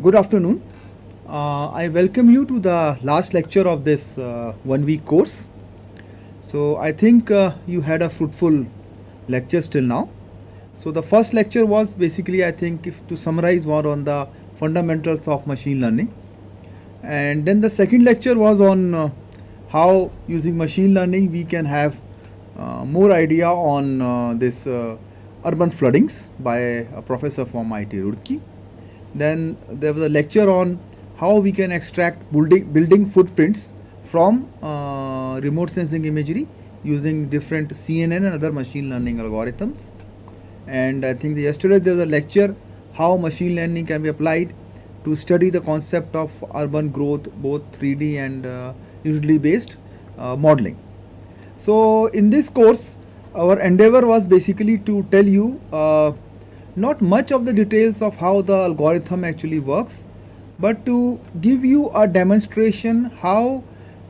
Good afternoon. I welcome you to the last lecture of this 1 week course. So I think you had a fruitful lecture till now. So the first lecture was basically, I think, if to summarize, more on the fundamentals of machine learning, and then the second lecture was on how using machine learning we can have more idea on this urban floodings by a professor from IIT Roorkee. Then there was a lecture on how we can extract building footprints from remote sensing imagery using different CNN and other machine learning algorithms. And I think yesterday there was a lecture how machine learning can be applied to study the concept of urban growth, both 3D and usually based modeling. So in this course, our endeavor was basically to tell you not much of the details of how the algorithm actually works, but to give you a demonstration how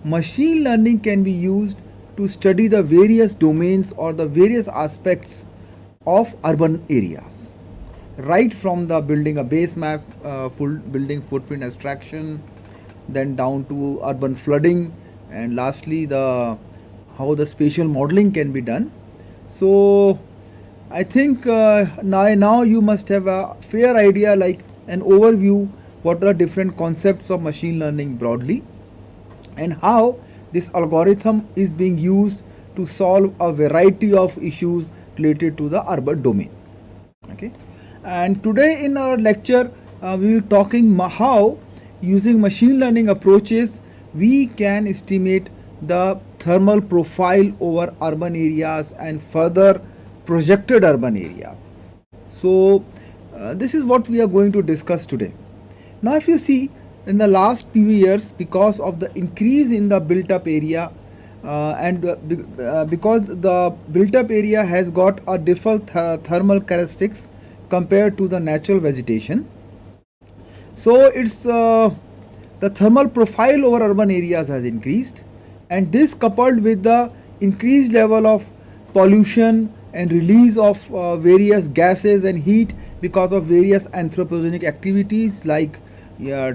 machine learning can be used to study the various domains or the various aspects of urban areas, right from the building a base map, full building footprint abstraction, then down to urban flooding, and lastly the how the spatial modeling can be done. So I think now you must have a fair idea, like an overview, what are different concepts of machine learning broadly, and how this algorithm is being used to solve a variety of issues related to the urban domain. Okay, and today in our lecture we will talking how using machine learning approaches we can estimate the thermal profile over urban areas and further projected urban areas. So this is what we are going to discuss today. Now if you see, in the last few years, because of the increase in the built up area because the built up area has got a different thermal characteristics compared to the natural vegetation, so it's the thermal profile over urban areas has increased, and this coupled with the increased level of pollution and release of various gases and heat because of various anthropogenic activities like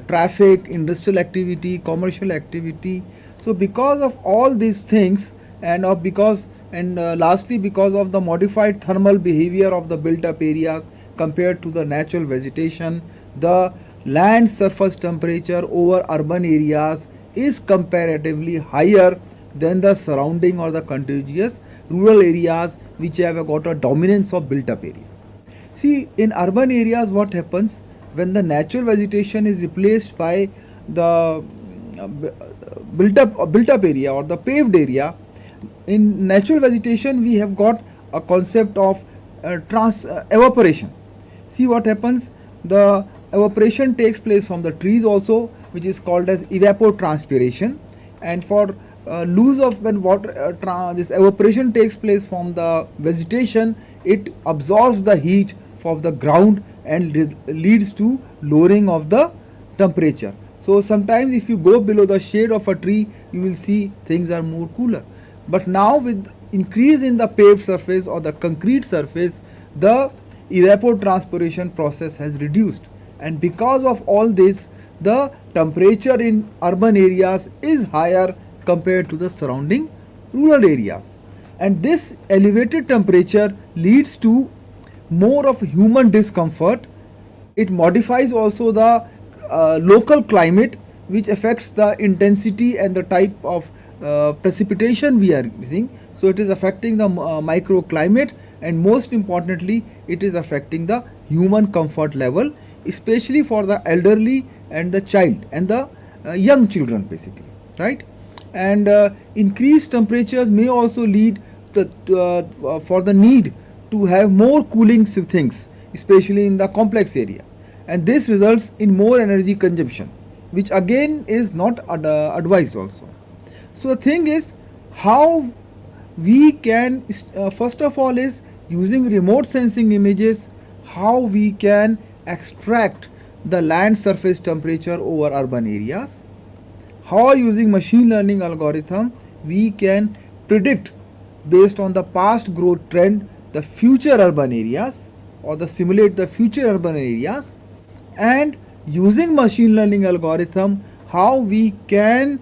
traffic, industrial activity, commercial activity. So because of all these things, and lastly because of the modified thermal behavior of the built up areas compared to the natural vegetation, the land surface temperature over urban areas is comparatively higher than the surrounding or the contiguous rural areas which have got a dominance of built up area. See, in urban areas what happens when the natural vegetation is replaced by the built up area or the paved area. In natural vegetation we have got a concept of evaporation. See what happens, the evaporation takes place from the trees also, which is called as evapotranspiration, and for loose of when water this evaporation takes place from the vegetation, it absorbs the heat of the ground and leads to lowering of the temperature. So sometimes if you go below the shade of a tree, you will see things are more cooler. But now with increase in the paved surface or the concrete surface, the evapotranspiration process has reduced, and because of all this the temperature in urban areas is higher compared to the surrounding rural areas, and this elevated temperature leads to more of human discomfort. It modifies also the local climate, which affects the intensity and the type of precipitation we are using. So it is affecting the microclimate, and most importantly it is affecting the human comfort level, especially for the elderly and the child and the young children basically, right? And increased temperatures may also lead for the need to have more cooling things, especially in the complex area, and this results in more energy consumption, which again is not advised also. So the thing is how we can first of all is using remote sensing images, how we can extract the land surface temperature over urban areas, how using machine learning algorithm we can predict based on the past growth trend the future urban areas or the simulate the future urban areas, and using machine learning algorithm, how we can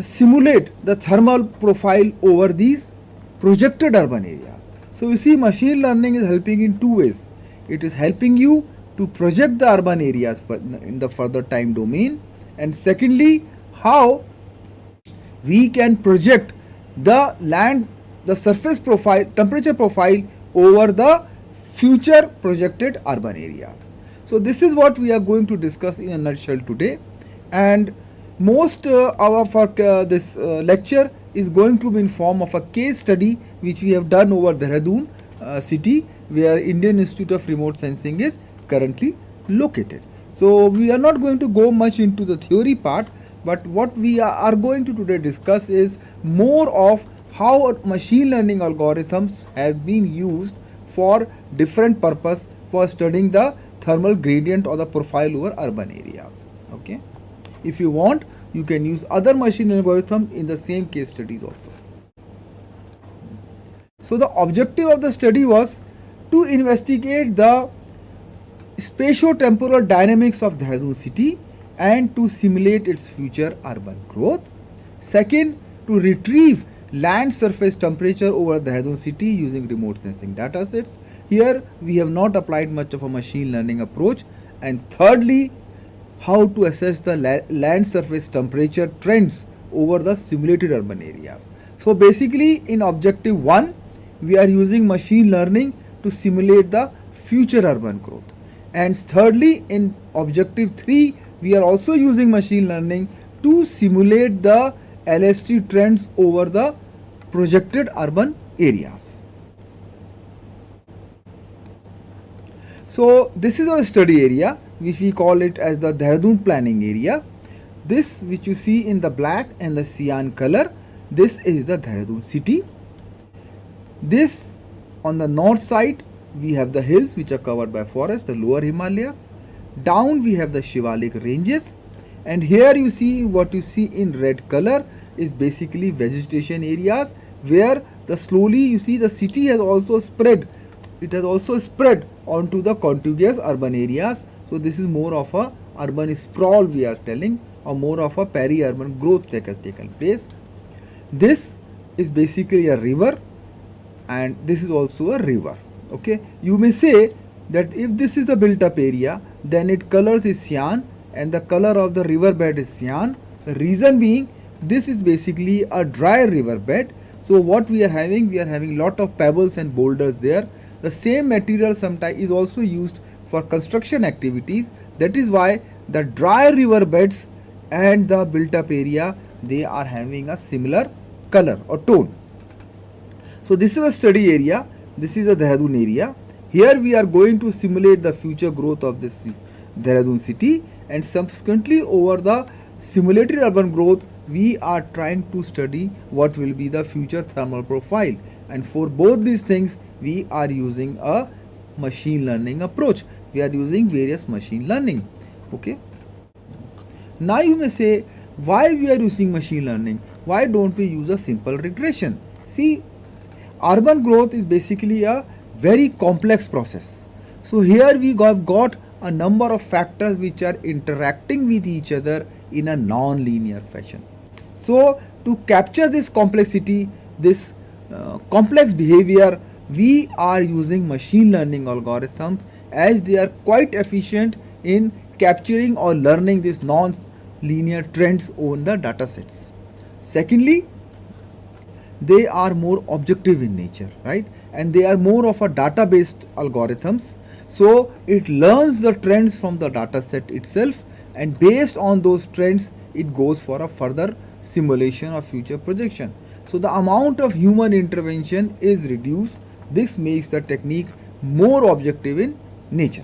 simulate the thermal profile over these projected urban areas. So you see, machine learning is helping in two ways. It is helping you to project the urban areas in the further time domain, and secondly, how we can project the land, the surface profile, temperature profile over the future projected urban areas. So this is what we are going to discuss in a nutshell today, and most of our this lecture is going to be in form of a case study which we have done over Dehradun city, where Indian Institute of Remote Sensing is currently located. So we are not going to go much into the theory part, but what we are going to today discuss is more of how machine learning algorithms have been used for different purpose for studying the thermal gradient or the profile over urban areas. Okay. If you want, you can use other machine algorithm in the same case studies also. So the objective of the study was to investigate the spatio-temporal dynamics of Dehradun city and to simulate its future urban growth. Second, to retrieve land surface temperature over Dehradun city using remote sensing datasets. Here we have not applied much of a machine learning approach. And thirdly, how to assess the land surface temperature trends over the simulated urban areas. So basically, in objective 1, we are using machine learning to simulate the future urban growth. And thirdly, in objective 3, we are also using machine learning to simulate the LST trends over the projected urban areas. So this is our study area, which we call it as the Dehradun planning area. This which you see in the black and the cyan color, this is the Dehradun city. This on the north side, we have the hills which are covered by forests, the lower Himalayas. Down we have the Shivalik ranges, and here you see what you see in red color is basically vegetation areas, where the slowly you see the city has also spread. It has also spread onto the contiguous urban areas. So this is more of a urban sprawl we are telling, or more of a peri-urban growth that has taken place. This is basically a river, and this is also a river. Okay, you may say that if this is a built up area, then its colors is cyan and the color of the river bed is cyan. The reason being, this is basically a dry river bed. So what we are having lot of pebbles and boulders there. The same material sometimes is also used for construction activities. That is why the dry river beds and the built up area, they are having a similar color or tone. So this is a study area. This is a Dehradun area. Here we are going to simulate the future growth of this Dehradun city, and subsequently over the simulated urban growth, we are trying to study what will be the future thermal profile. And for both these things, we are using a machine learning approach. We are using various machine learning. Okay. Now you may say, why we are using machine learning? Why don't we use a simple regression? See, urban growth is basically a very complex process. So here we have got a number of factors which are interacting with each other in a non-linear fashion. So to capture this complexity, this complex behavior, we are using machine learning algorithms, as they are quite efficient in capturing or learning these non-linear trends on the data sets. Secondly, they are more objective in nature, right? And they are more of a data-based algorithms. So it learns the trends from the data set itself, and based on those trends, it goes for a further simulation of future projection. So the amount of human intervention is reduced. This makes the technique more objective in nature.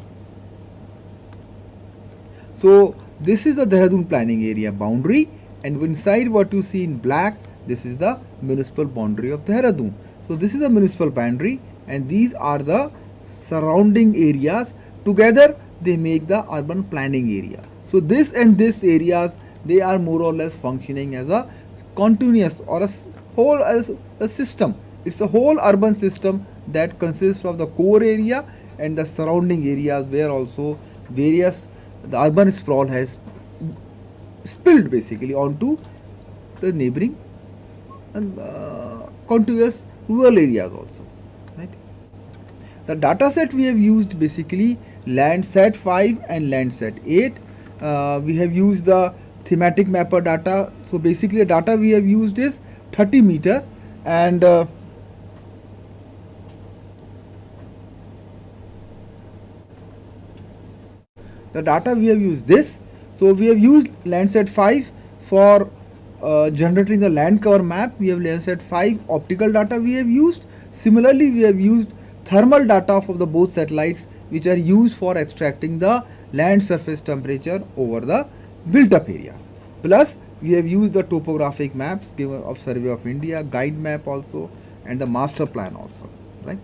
So this is the Dehradun planning area boundary, and inside what you see in black, this is the municipal boundary of Dehradun. So this is the municipal boundary, and these are the surrounding areas. Together they make the urban planning area. So this and this areas, they are more or less functioning as a continuous or a whole as a system. It's a whole urban system that consists of the core area and the surrounding areas, where also various, the urban sprawl has spilled basically onto the neighboring and contiguous rural areas also, right? The data set we have used basically Landsat 5 and Landsat 8. We have used the thematic mapper data. So basically the data we have used is 30 meter, and the data we have used this. So we have used Landsat 5 for generating the land cover map. We have Landsat 5 optical data we have used. Similarly, we have used thermal data for the both satellites, which are used for extracting the land surface temperature over the built up areas. Plus, we have used the topographic maps given of Survey of India, guide map also, and the master plan also, right?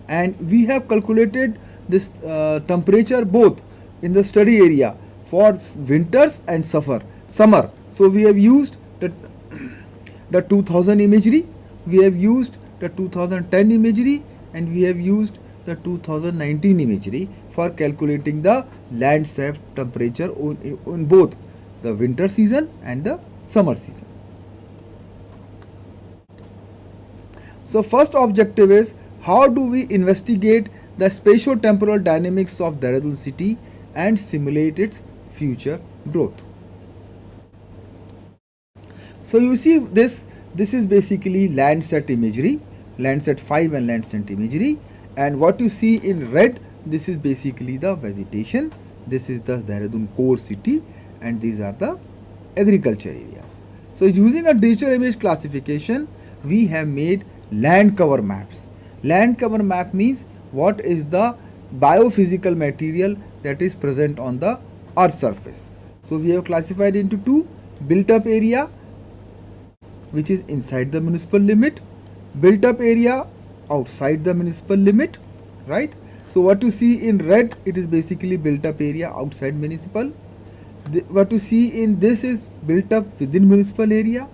And we have calculated this temperature both in the study area for winters and summer. So we have used the 2000 imagery, we have used the 2010 imagery, and we have used the 2019 imagery for calculating the land surface temperature on both the winter season and the summer season. So first objective is, how do we investigate the spatio-temporal dynamics of Dehradun city and simulate its future growth. So you see this is basically Landsat imagery, Landsat 5 and Landsat imagery, and what you see in red, this is basically the vegetation, this is the Dehradun core city, and these are the agriculture areas. So using a digital image classification, we have made land cover maps. Land cover map means what is the biophysical material that is present on the earth surface. So we have classified into two: built up area, which is inside the municipal limit, built up area outside the municipal limit, right? So what you see in red, it is basically built up area outside municipal. What you see in this is built up within municipal area.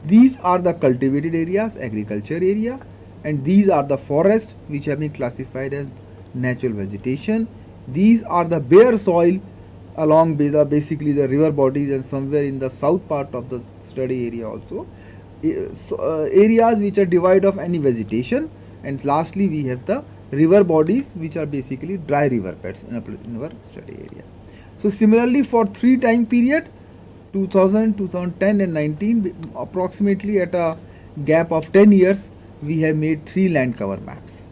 These are the cultivated areas, agriculture area, and these are the forests which have been classified as natural vegetation. These are the bare soil along basically the river bodies, and somewhere in the south part of the study area also areas which are devoid of any vegetation. And lastly, we have the river bodies which are basically dry river beds in our study area. So similarly, for 3 time period, 2000, 2010 and 19, approximately at a gap of 10 years, we have made 3 land cover maps.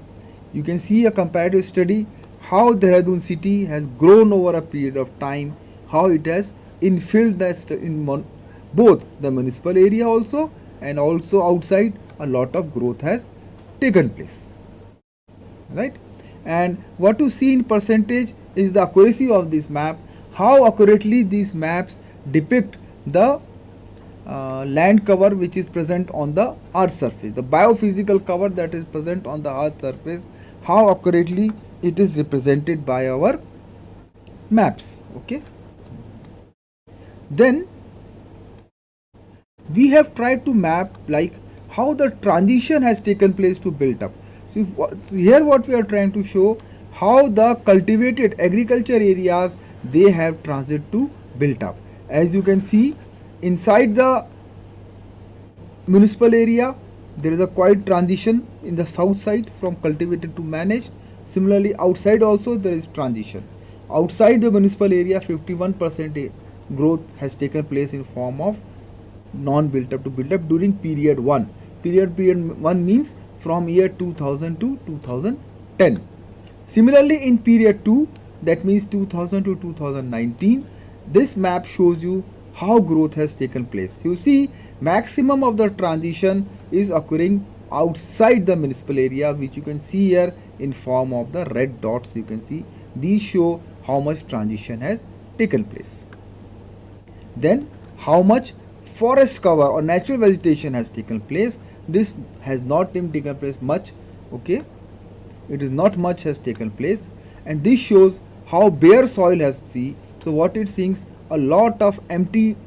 You can see a comparative study how Dehradun city has grown over a period of time, how it has infilled both the municipal area also, and also outside a lot of growth has taken place, right? And what you see in percentage is the accuracy of this map, how accurately these maps depict the land cover which is present on the earth surface, the biophysical cover that is present on the earth surface, how accurately it is represented by our maps. Okay, then we have tried to map like how the transition has taken place to built up. So here what we are trying to show, how the cultivated agriculture areas, they have transit to built up. As you can see, inside the municipal area, there is a quite transition in the south side from cultivated to managed. Similarly, outside also there is transition. Outside the municipal area, 51% growth has taken place in form of non-built up to built up during period 1. Period 1 means from year 2000 to 2010. Similarly, in period 2, that means 2000 to 2019, this map shows you how growth has taken place. You see, maximum of the transition is occurring outside the municipal area, which you can see here in form of the red dots. You can see these show how much transition has taken place. Then how much forest cover or natural vegetation has taken place. This has not taken place much. Okay, it is not much has taken place, and this shows how bare soil has seen. So what it seems, a lot of empty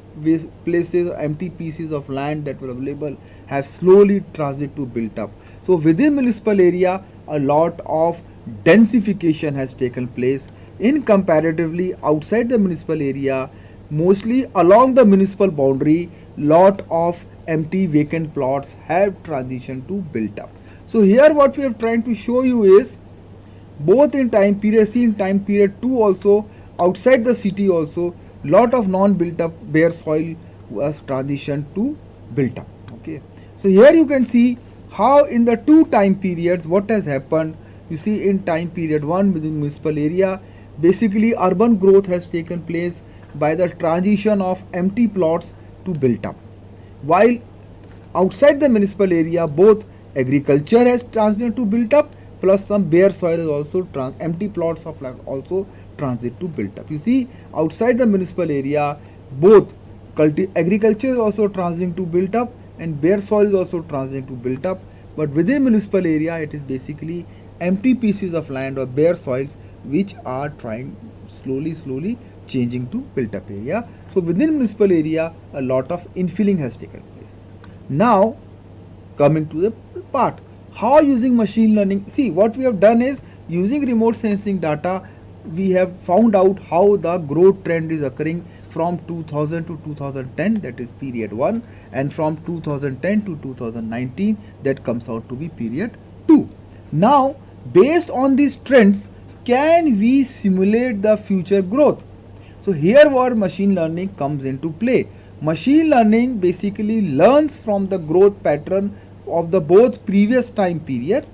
places, empty pieces of land that were available have slowly transited to built up. So within municipal area, a lot of densification has taken place. In comparatively outside the municipal area, mostly along the municipal boundary, lot of empty vacant plots have transitioned to built up. So here what we are trying to show you is both in time period, see in time period 2 also, outside the city also, lot of non-built up bare soil was transitioned to built up. Okay, so here you can see how in the two time periods what has happened. You see in time period 1 within municipal area, basically urban growth has taken place by the transition of empty plots to built up, while outside the municipal area both agriculture has transited to built up, plus some bare soil is also empty plots of land also transit to built up. You see outside the municipal area both agriculture is also transiting to built up and bare soil is also transiting to built up, but within municipal area it is basically empty pieces of land or bare soils which are trying slowly changing to built up area. So within municipal area a lot of infilling has taken place. Now coming to the part, how using machine learning. See what we have done is using remote sensing data we have found out how the growth trend is occurring from 2000 to 2010, that is period 1, and from 2010 to 2019 that comes out to be period 2. Now based on these trends can we simulate the future growth? So here where machine learning comes into play. Machine learning basically learns from the growth pattern of the both previous time period,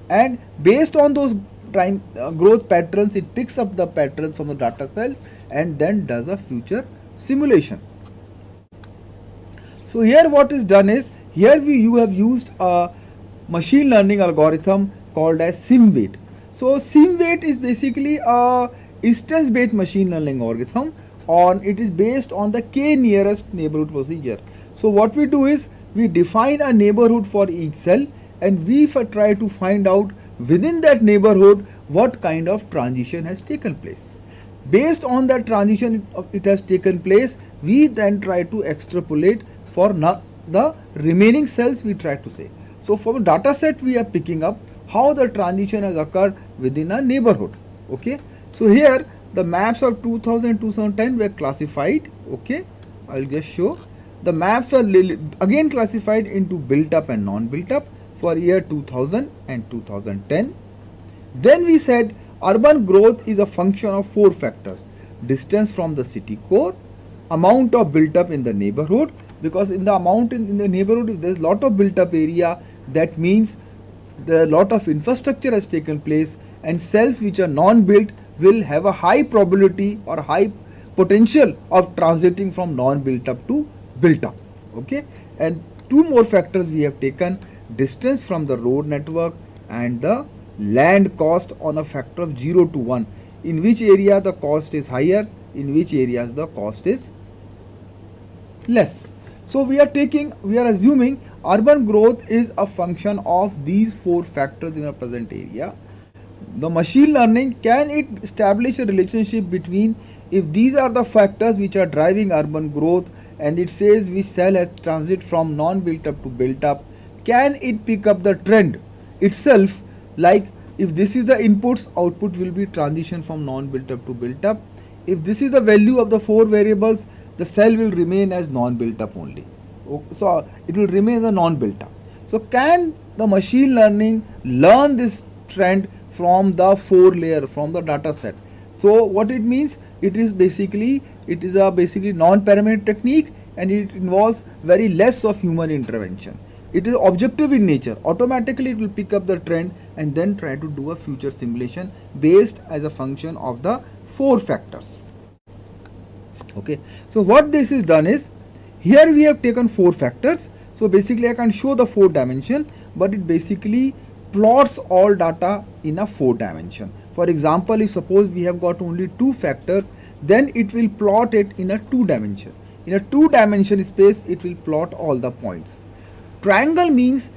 and based on those time growth patterns it picks up the patterns from the data cell and then does a future simulation. So here what is done is, here you have used a machine learning algorithm called as SimWeight. So SimWeight is basically a instance based machine learning algorithm it is based on the k nearest neighborhood procedure. So what we do is we define a neighborhood for each cell and we try to find out within that neighborhood what kind of transition has taken place. Based on that transition it has taken place, we then try to extrapolate for the remaining cells we try to say. So from a data set we are picking up how the transition has occurred within a neighborhood. Okay, so here the maps of 2010 were classified. Okay, I'll just show. The maps are again classified into built up and non-built up for year 2000 and 2010. Then we said urban growth is a function of 4 factors: distance from the city core, amount of built up in the neighborhood, because in the amount in the neighborhood if there is lot of built up area, that means the lot of infrastructure has taken place, and cells which are non-built will have a high probability or high potential of transiting from non-built up to built up. Okay, and 2 more factors we have taken: distance from the road network and the land cost on a factor of 0 to 1, in which area the cost is higher, in which areas the cost is less. So we are assuming urban growth is a function of these 4 factors in a present area. The machine learning, can it establish a relationship between, if these are the factors which are driving urban growth and it says which cell has transited from non-built up to built up, can it pick up the trend itself, like if this is the inputs, output will be transition from non-built up to built up. If this is the value of the 4 variables, the cell will remain as non-built up only. So it will remain a non-built up. So can the machine learning learn this trend from the 4 layer, from the data set? So what it means, it is a basically non-parametric technique and it involves very less of human intervention. It is objective in nature. Automatically it will pick up the trend and then try to do a future simulation based as a function of the 4 factors. Okay, so what this is done is, here we have taken 4 factors. So basically I can show the 4 dimension, but it basically plots all data in a 4 dimension. For example, if suppose we have got only 2 factors, then it will plot it in a 2 dimension. In a 2 dimension space, it will plot all the points. Triangle means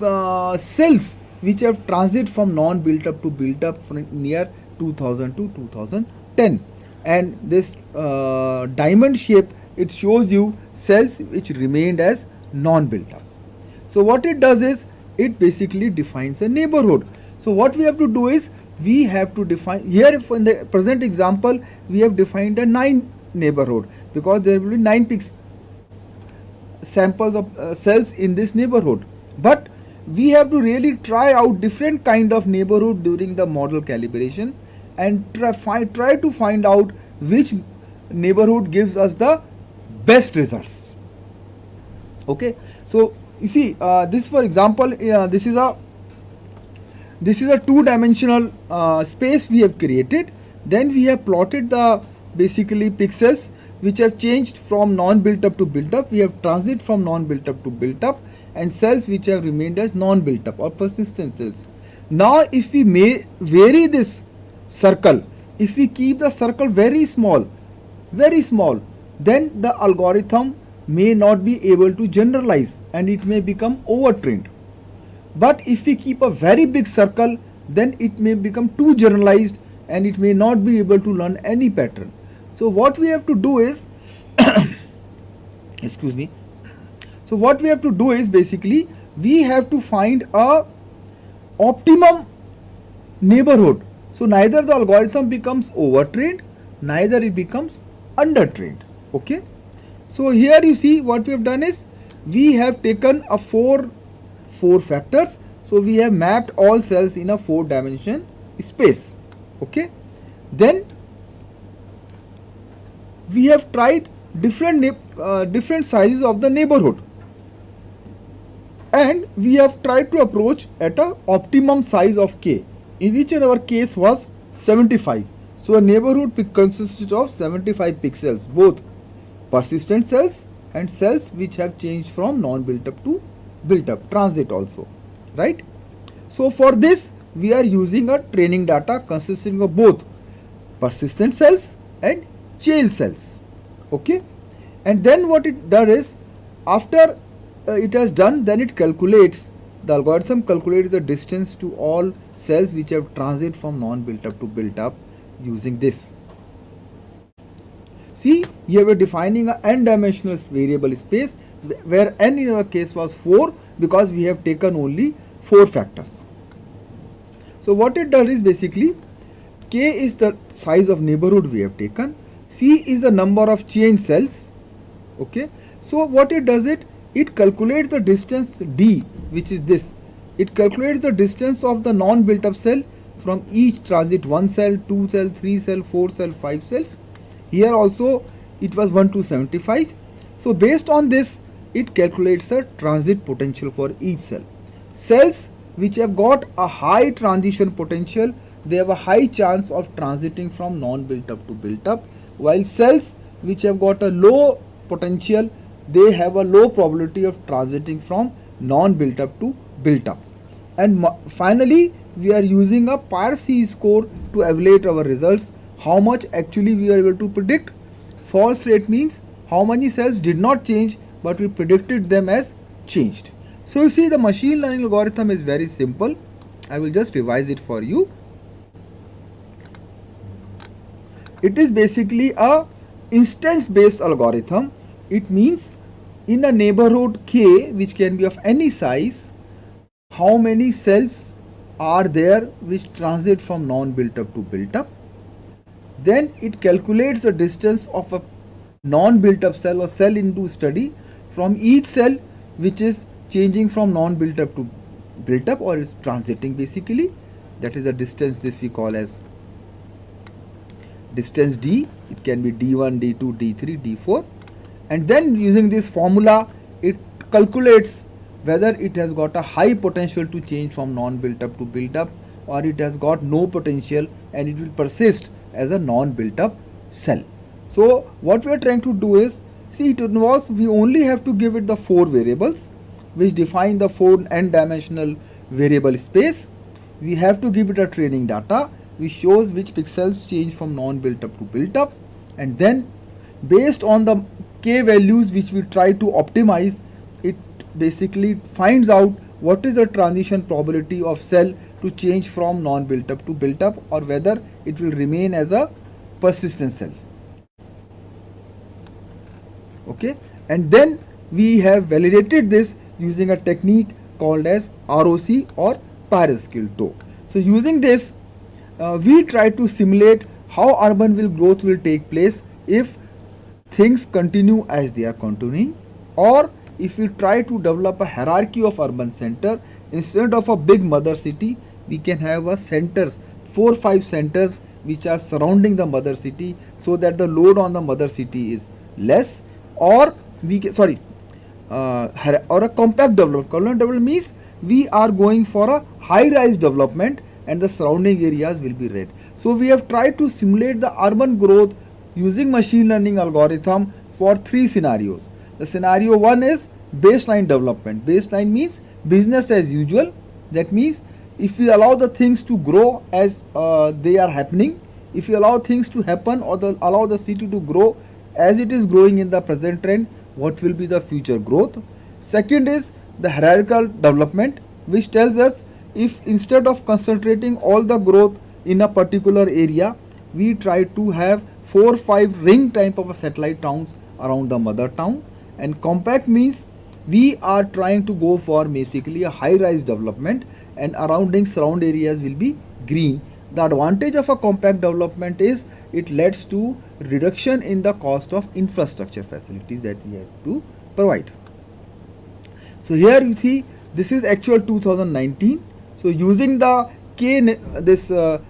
cells which have transit from non-built up to built up from near 2000 to 2010. and this diamond shape, it shows you cells which remained as non-built up. So what it does is it basically defines a neighborhood. So what we have to do is we have to define here, if in the present example we have defined a 9 neighborhood because there will be 9 samples of cells in this neighborhood, but we have to really try out different kind of neighborhood during the model calibration and try to find out which neighborhood gives us the best results. Okay, so you see this, for example, this is a 2-dimensional space we have created. Then we have plotted the basically pixels which have changed from non-built up to built up. We have transit from non-built up to built up, and cells which have remained as non-built up or persistent cells. Now if we may vary this circle, if we keep the circle very small, then the algorithm may not be able to generalize and it may become overtrained. But if we keep a very big circle, then it may become too generalized and it may not be able to learn any pattern. So what we have to do is excuse me. So what we have to do is basically we have to find a optimum neighborhood. So neither the algorithm becomes overtrained, neither it becomes undertrained. Okay. So here you see what we have done is we have taken a four factors. So we have mapped all cells in a 4-dimension space. Okay. Then we have tried different sizes of the neighborhood, and we have tried to approach at a optimum size of k, in which our case was 75. So a neighborhood consisted of 75 pixels, both persistent cells and cells which have changed from non-built up to built up, transit also, right? So for this we are using a training data consisting of both persistent cells and chain cells. Okay, and then what it does is after it has done, then it calculates, the algorithm calculates the distance to all cells which have transit from non-built up to built up using this. See, here we are defining a n-dimensional variable space where n in our case was 4 because we have taken only 4 factors. So what it does is basically k is the size of neighborhood we have taken, c is the number of chain cells. Okay, so what it does it calculates the distance d, which is this. It calculates the distance of the non-built up cell from each transit, 1 cell, 2 cell, 3 cell, 4 cell, 5 cells. Here also it was 1 to 75. So based on this it calculates a transit potential for each cell. Cells which have got a high transition potential, they have a high chance of transiting from non-built up to built up, while cells which have got a low potential, they have a low probability of transiting from non-built up to built up. And finally we are using a PIRC score to evaluate our results, how much actually we are able to predict. False rate means how many cells did not change but we predicted them as changed. So you see, the machine learning algorithm is very simple. I will just revise it for you. It is basically a instance based algorithm. It means in a neighborhood k, which can be of any size, how many cells are there which transit from non-built up to built up. Then it calculates the distance of a non-built up cell or cell into study from each cell which is changing from non-built up to built up or is transiting basically. That is the distance, this we call as distance d. It can be d1, d2, d3, d4, and then using this formula it calculates whether it has got a high potential to change from non-built up to built up or it has got no potential and it will persist as a non-built up cell. So what we are trying to do is, see, it involves, we only have to give it the 4 variables which define the 4 n-dimensional variable space. We have to give it a training data which shows which pixels change from non-built up to built up, and then based on the k values which we try to optimize, it basically finds out what is the transition probability of cell to change from non-built up to built up or whether it will remain as a persistent cell. Okay, and then we have validated this using a technique called as ROC or pyramidal toe. So using this, we try to simulate how urban growth will take place if things continue as they are continuing, or if we try to develop a hierarchy of urban center. Instead of a big mother city, we can have a centers, 4-5 centers which are surrounding the mother city, so that the load on the mother city is less. Or we can, or a compact development. Compact development means we are going for a high-rise development and the surrounding areas will be red. So we have tried to simulate the urban growth using machine learning algorithm for 3 scenarios. The scenario 1 is baseline development. Baseline means business as usual. That means if we allow the things to grow as they are happening, if we allow things to happen or allow the city to grow as it is growing in the present trend, what will be the future growth. Second is the hierarchical development, which tells us if instead of concentrating all the growth in a particular area, we try to have 4-5 ring type of a satellite towns around the mother town. And compact means we are trying to go for basically a high rise development and surround areas will be green. The advantage of a compact development is it leads to reduction in the cost of infrastructure facilities that we have to provide. So here you see this is actual 2019. So using the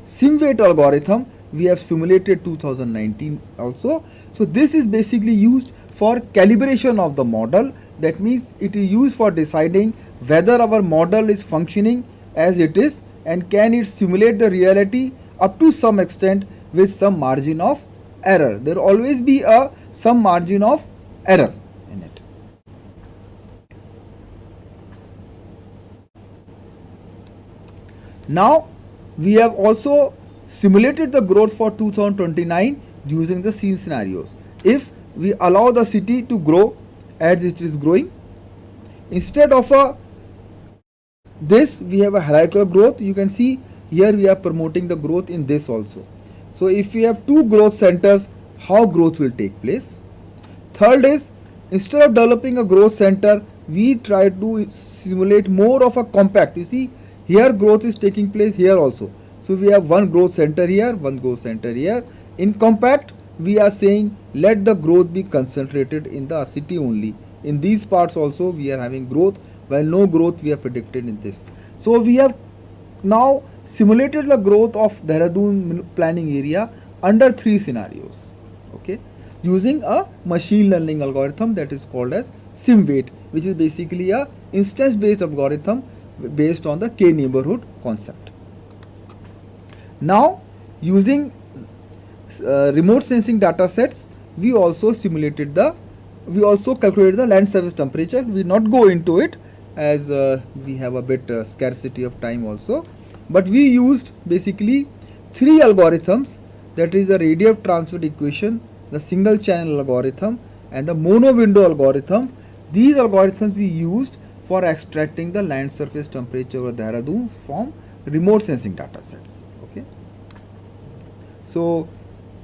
sim weight algorithm, we have simulated 2019 also. So this is basically used for calibration of the model. That means it is used for deciding whether our model is functioning as it is and can it simulate the reality up to some extent with some margin of error. There will always be some margin of error in it. Now we have also simulated the growth for 2029 using the scene scenarios. If we allow the city to grow as it is growing, instead of this we have a hierarchical growth. You can see here we are promoting the growth in this also. So if we have 2 growth centers, how growth will take place. Third is, instead of developing a growth center, we try to simulate more of a compact. You see here growth is taking place here also. So we have 1 growth center here, 1 growth center here. In compact, we are saying let the growth be concentrated in the city only. In these parts also we are having growth, while no growth we have predicted in this. So we have now simulated the growth of Dehradun planning area under 3 scenarios, okay, using a machine learning algorithm that is called as SimWeight, which is basically a instance based algorithm based on the K neighborhood concept. Now using remote sensing data sets, we also calculated the land surface temperature. We will not go into it as we have a bit scarcity of time also, but we used basically 3 algorithms, that is the radial transfer equation, the single channel algorithm and the mono window algorithm. These algorithms we used for extracting the land surface temperature over Dehradun from remote sensing data sets. Okay, so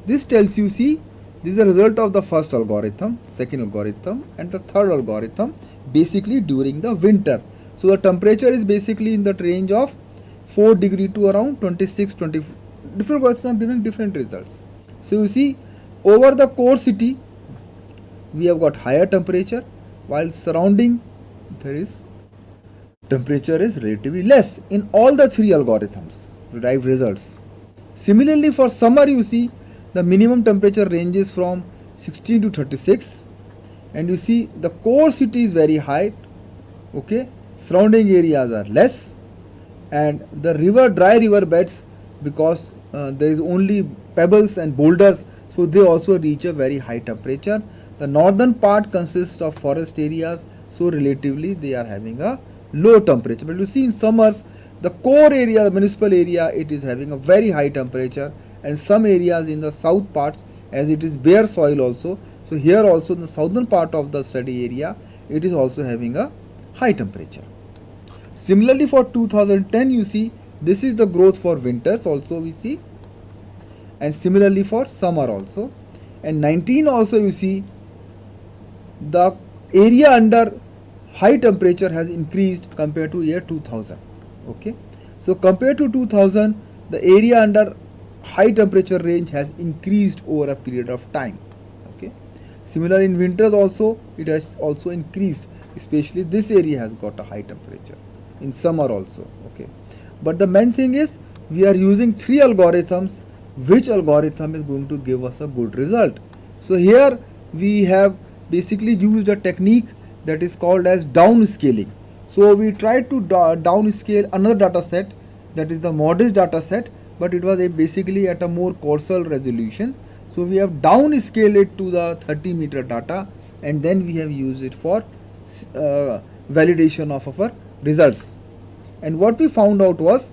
this tells you, see, this is the result of the first algorithm, second algorithm and the third algorithm basically during the winter. So the temperature is basically in the range of 4 degree to around 26, 20. Different algorithms are giving different results. So you see over the core city we have got higher temperature, while surrounding there is temperature is relatively less in all the 3 algorithms derived results. Similarly for summer, you see the minimum temperature ranges from 16 to 36 and you see the core city is very high, okay, surrounding areas are less, and the dry river beds, because there is only pebbles and boulders, so they also reach a very high temperature. The northern part consists of forest areas, so relatively they are having a low temperature. But you see in summers the core area, the municipal area, it is having a very high temperature, and some areas in the south parts, as it is bare soil also, so here also in the southern part of the study area it is also having a high temperature. Similarly for 2010, you see this is the growth for winters also we see, and similarly for summer also. And 19 also, you see the area under high temperature has increased compared to year 2000. Okay, so compared to 2000, the area under high temperature range has increased over a period of time. Okay, similar in winters also, it has also increased, especially this area has got a high temperature in summer also. Okay, but the main thing is we are using three algorithms. Which algorithm is going to give us a good result? So here we have basically used a technique that is called as downscaling. So we tried to downscale another data set, that is the modest data set, but it was basically at a more coarser resolution. So we have downscaled it to the 30-meter data, and then we have used it for validation of our results. And what we found out was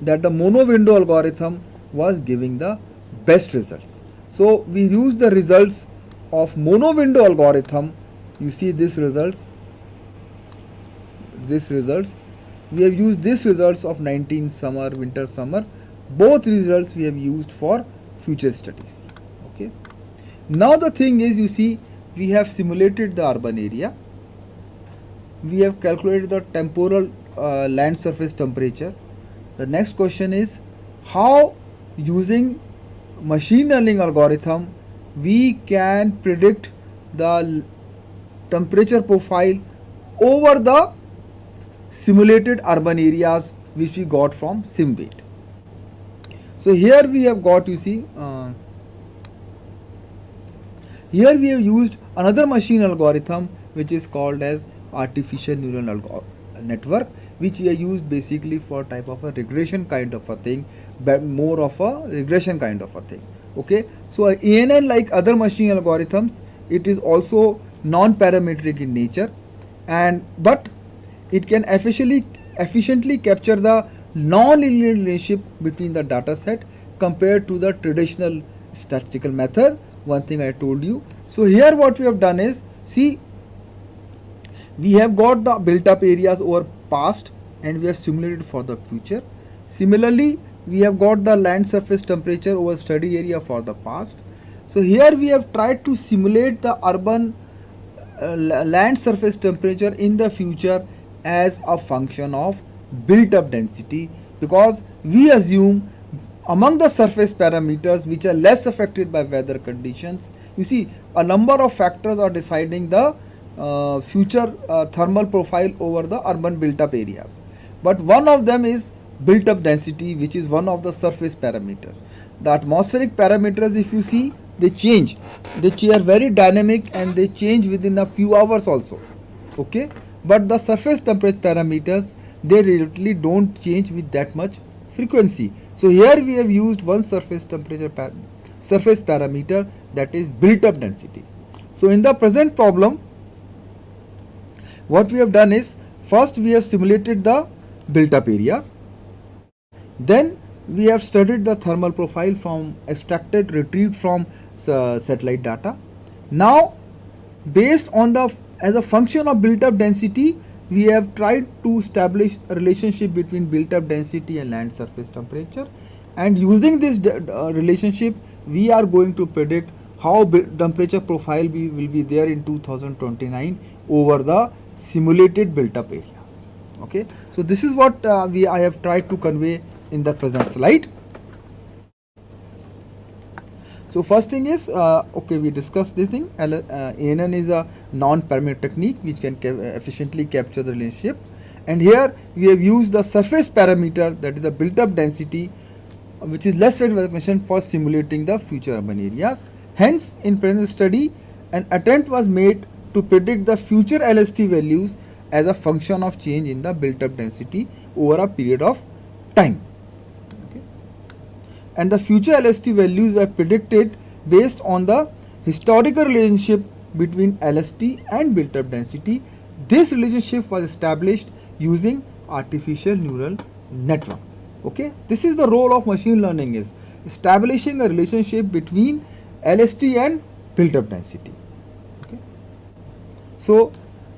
that the mono window algorithm was giving the best results. So we used the results of mono window algorithm. You see this results. We have used this results of 19 summer, winter, summer. Both results we have used for future studies. Okay. Now the thing is, you see, we have simulated the urban area. We have calculated the temporal land surface temperature. The next question is how, using machine learning algorithm, we can predict the temperature profile over the simulated urban areas which we got from SimWeight. So here we have got, you see, here we have used another machine algorithm which is called as artificial neural network, which we are used basically for type of a regression kind of a thing, but more of a regression kind of a thing. Okay, so ANN, like other machine algorithms, it is also non-parametric in nature, and but it can efficiently capture the non-linear relationship between the data set compared to the traditional statistical method. One thing I told you. So here what we have done is, see, we have got the built up areas over past and we have simulated for the future. Similarly, we have got the land surface temperature over study area for the past. So here we have tried to simulate the urban land surface temperature in the future as a function of built up density, because we assume among the surface parameters which are less affected by weather conditions, you see, a number of factors are deciding the future thermal profile over the urban built up areas. But one of them is built up density, which is one of the surface parameters. The atmospheric parameters, if you see, they change. They are very dynamic and they change within a few hours also. Okay, but the surface temperature parameters, they really don't change with that much frequency. So here we have used one surface temperature surface parameter, that is built up density. So in the present problem, what we have done is, first we have simulated the built up areas, then we have studied the thermal profile from extracted, retrieved from satellite data. Now, based on the, as a function of built up density, we have tried to establish a relationship between built up density and land surface temperature, and using this relationship we are going to predict how temperature profile will be there in 2029 over the simulated built up areas. Okay, so this is what I have tried to convey in the present slide. So first thing is, okay, we discussed this thing. ANN is a non-parametric technique which can efficiently capture the relationship, and here we have used the surface parameter, that is the built up density, which is less information for simulating the future urban areas. Hence, in present study, an attempt was made to predict the future LST values as a function of change in the built up density over a period of time. Okay. And the future LST values are predicted based on the historical relationship between LST and built up density. This relationship was established using artificial neural network. Okay, this is the role of machine learning, is establishing a relationship between LST and built up density. Okay, so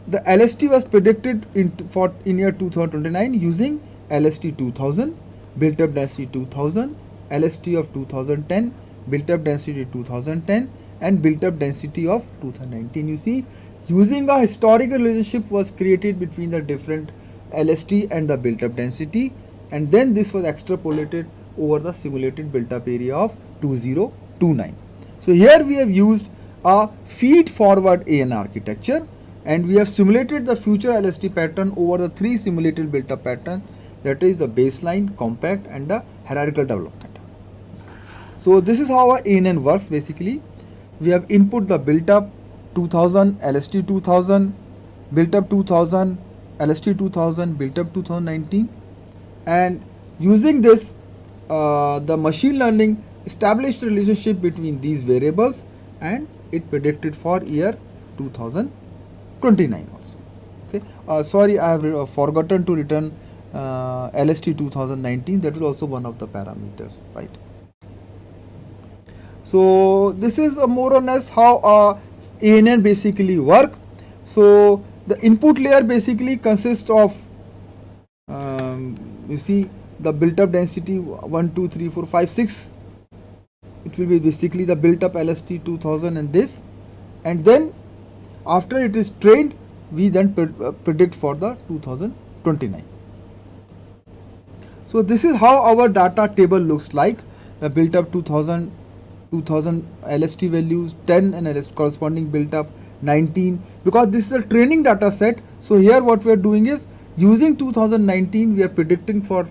the LST was predicted in year 2029 using LST 2000, built up density 2000, LST of 2010, built-up density 2010, and built-up density of 2019. You see, using a historical relationship was created between the different LST and the built-up density, and then this was extrapolated over the simulated built-up area of 2029. So here we have used a feed-forward AN architecture, and we have simulated the future LST pattern over the three simulated built-up patterns, that is the baseline, compact, and the hierarchical development. So this is how our ANN works basically. We have input the built-up 2000, LST 2000, built-up 2000, LST 2000, built-up 2019, and using this the machine learning established a relationship between these variables, and it predicted for year 2029 also. Okay. Sorry, I have forgotten to return LST 2019. That is also one of the parameters, right? So this is more or less how ANN basically work. So the input layer basically consists of you see the built-up density 1, 2, 3, 4, 5, 6. It will be basically the built-up LST 2000 and this, and then after it is trained, we then predict for the 2029. So this is how our data table looks like. The built-up 2000 LST values, 10 and LST corresponding built-up 19, because this is a training data set. So here what we are doing is using 2019 we are predicting for,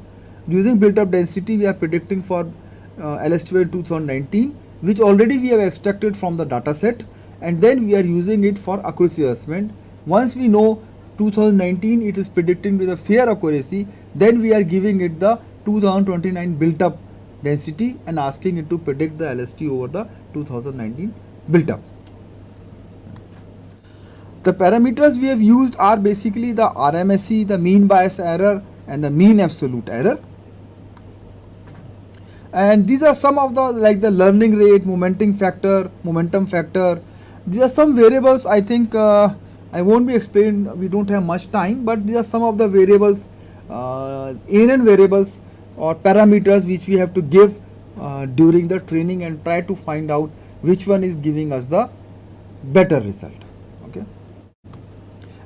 using built-up density we are predicting for LST value 2019, which already we have extracted from the data set, and then we are using it for accuracy assessment. Once we know 2019 it is predicting with a fair accuracy, then we are giving it the 2029 built-up density and asking it to predict the LST over the 2019 built-up. The parameters we have used are basically the RMSE, the mean bias error, and the mean absolute error. And these are some of the, like the learning rate, momentum factor. These are some variables. I think I won't be explaining, we don't have much time, but these are some of the variables, ANN variables or parameters which we have to give during the training and try to find out which one is giving us the better result. Okay.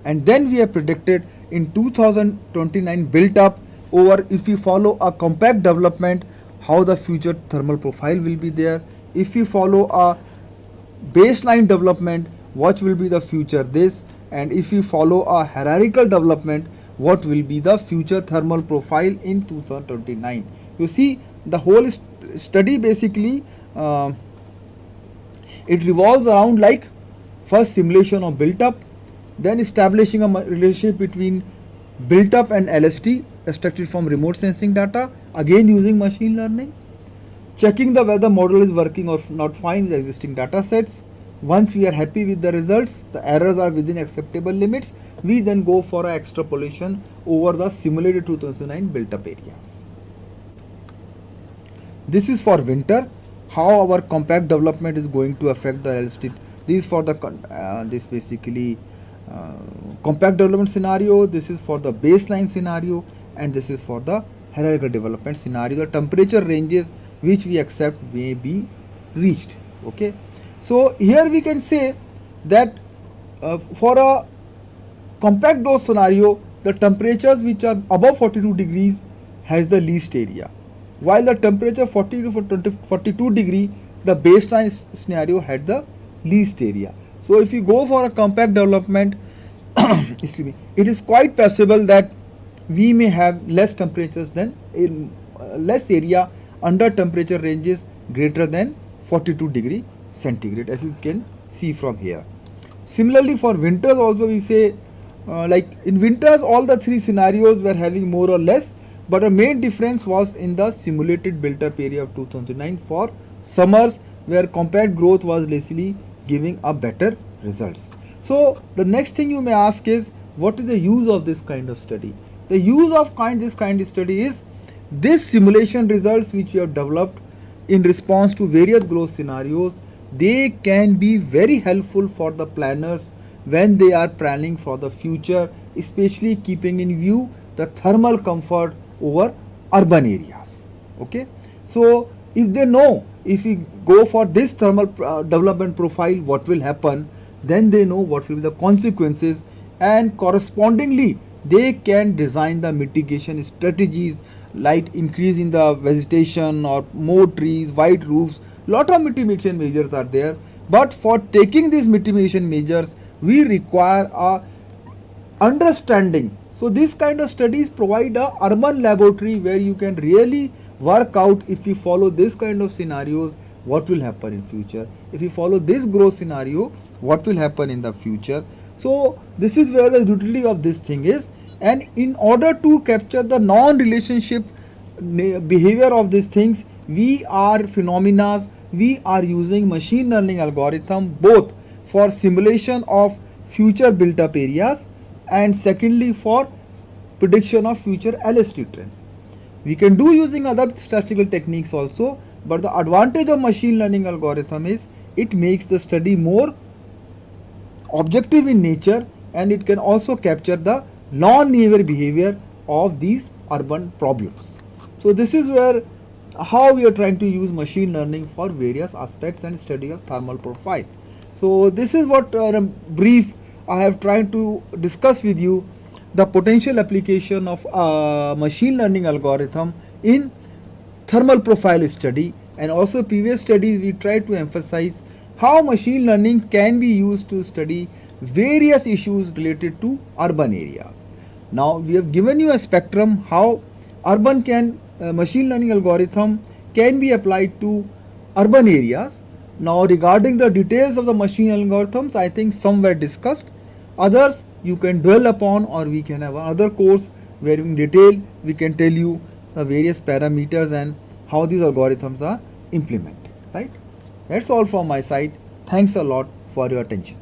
And then we have predicted in 2029 built up over, if we follow a compact development, how the future thermal profile will be there. If we follow a baseline development, what will be the future this, and if we follow a hierarchical development, what will be the future thermal profile in 2029. You see, the whole study basically it revolves around like first simulation of built up, then establishing a relationship between built up and LST extracted from remote sensing data, again using machine learning, checking the whether model is working or not fine with existing data sets. Once we are happy with the results, the errors are within acceptable limits, we then go for an extrapolation over the simulated 2009 built up areas. This is for winter, how our compact development is going to affect the LST. This is for the this basically compact development scenario, this is for the baseline scenario, and this is for the hierarchical development scenario. The temperature ranges which we accept may be reached. Okay. So here we can say that for a compact dose scenario, the temperatures which are above 42 degrees has the least area, while the temperature 40 to 42 degree, the baseline scenario had the least area. So if you go for a compact development, excuse me, it is quite possible that we may have less temperatures than less area under temperature ranges greater than 42 degree centigrade, as you can see from here. Similarly for winters also we say like in winters all the three scenarios were having more or less, but a main difference was in the simulated built up area of 2009 for summers, where compact growth was basically giving a better results. So the next thing you may ask is, what is the use of this kind of study? The use of this kind of study is this simulation results which you have developed in response to various growth scenarios. They can be very helpful for the planners when they are planning for the future, especially keeping in view the thermal comfort over urban areas. Okay, so If they know, if we go for this thermal development profile, what will happen, then they know what will be the consequences, and correspondingly they can design the mitigation strategies, like increase in the vegetation or more trees, white roofs. Lot of mitigation measures are there, but for taking these mitigation measures we require a understanding. So this kind of studies provide a urban laboratory where you can really work out, if we follow this kind of scenarios, what will happen in future, if we follow this growth scenario, what will happen in the future. So this is where the utility of this thing is. And in order to capture the non-relationship behavior of these things, we are phenomena, we are using machine learning algorithm both for simulation of future built up areas, and secondly for prediction of future LST trends. We can do using other statistical techniques also, but the advantage of machine learning algorithm is it makes the study more objective in nature, and it can also capture the non-linear behavior of these urban problems. So this is where how we are trying to use machine learning for various aspects and study of thermal profile. So this is what in a brief I have tried to discuss with you the potential application of machine learning algorithm in thermal profile study, and also previous studies we tried to emphasize how machine learning can be used to study various issues related to urban areas. Now we have given you a spectrum how urban can machine learning algorithm can be applied to urban areas. Now regarding the details of the machine algorithms, I think some were discussed, others you can dwell upon, or we can have another course where in detail we can tell you the various parameters and how these algorithms are implemented, right? That's all from my side. Thanks a lot for your attention.